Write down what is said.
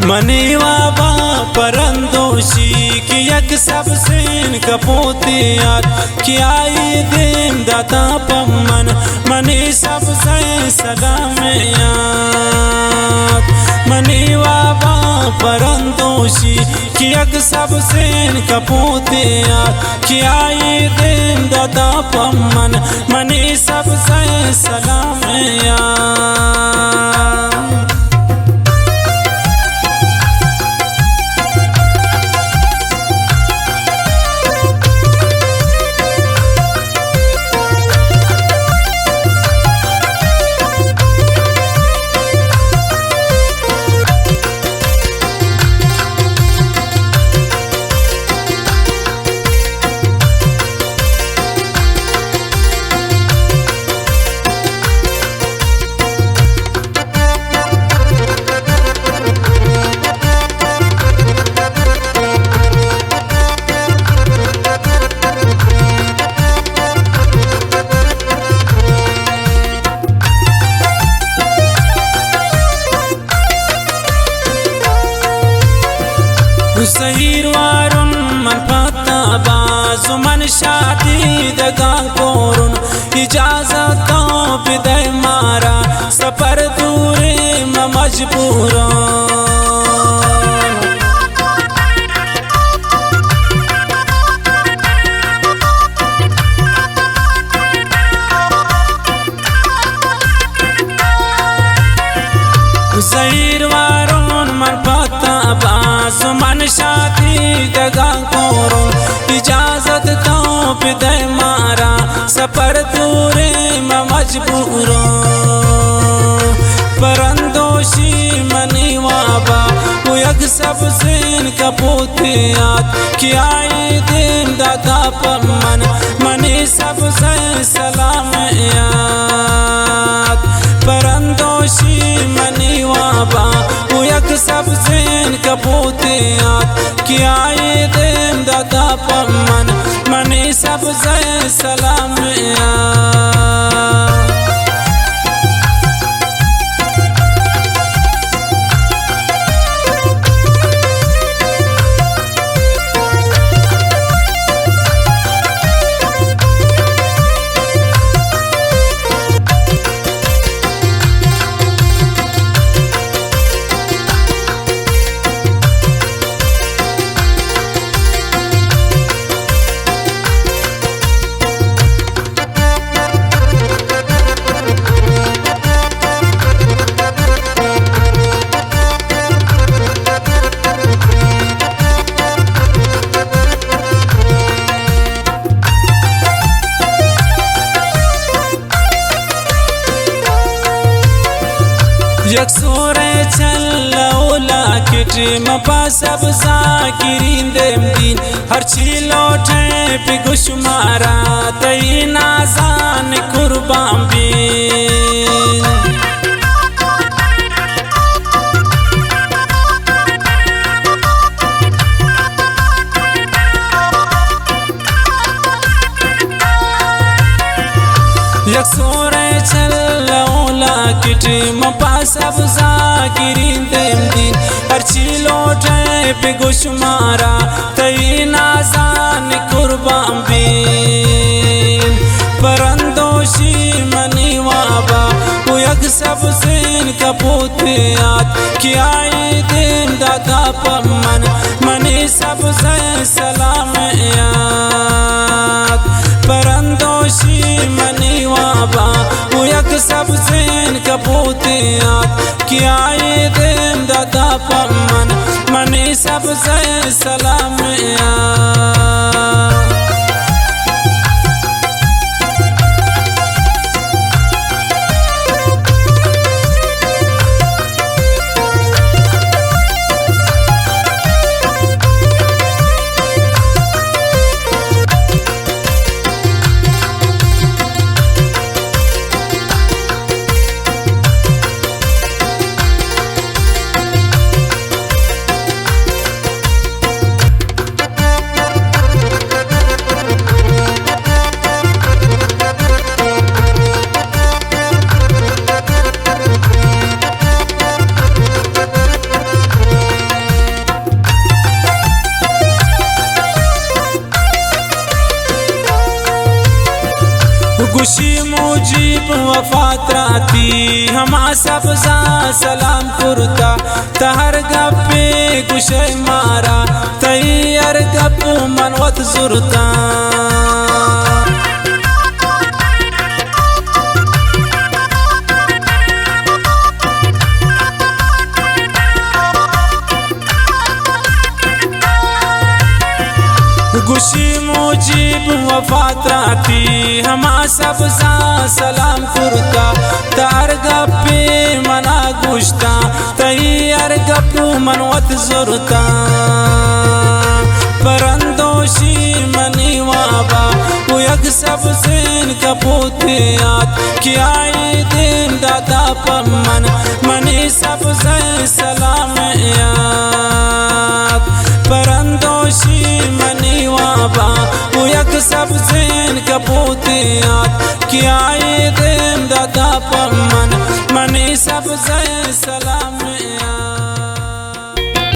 मनी वाबा परंदोशी कि यक सब सेन कपोते यार कि आई देम दाता पमन मनी सब से सलाम यार मनी वाबा परंदोशी कि यक सब सेन कपोते यार कि आई देम दाता पमन मनी सब से सलाम यार सहीरवारुन मन पता बाजु मन शादी दगा कोरुन इजाजत तो विदय मारा सफर दूरे में मजबूरा सहीरवारुन मन पता बाजु मन शादी दगा कोरो इजाजत तो विदय मारा सफर दूरे में मजबूरो परंदोशी मनी वाबा यक सब सेन कपोते याद कि आई दिन दाता पमन मनी सब से सलाम याद परंदोशी मनी वाबा यक सब सेन कपोते याद कि आए दिन दाता पमन मनी सब से सलाम याद यक सोरे चल्लौला किटे मपा सब जाकिरीन देम दिन हर छिलो ठे पे गुशमारा तई नाजान कुर्बान बिन यक सोरे चल्लौला किटे मपा सब जाकिरीन देम दिन हर छिलो ठे पे गुशमारा तई नाजान कुर्बान बिन परंदोशी मनी वाबा यक सब सेन कपोते याद कि आई दिन दाता पमन मनी सब से सलाम याद परंदोशी मनी वाबा यक सब सेन कपोते याद कि आए दिन दाता पमन मनी सब से सलाम याद खुशी मुजीब वफात राती हमा सब सलाम कुर्ता तहर गप्पे गुशे मारा तैयार गप मनवत जुरता खुशी मुजीब वफात राती हमा सब सलाम कुर्ता तार गप्पे मना गुश्ता तैयार गप्पू मनवत जुरता परंदोशी मनी वाबा उयग सब सेन कपूते याद क्या दिन दादा पमन मनी सब से सलाम याद परंदोशी मनी वाबा उयग सब सेन कपूते याद क्या दिन दादा पमन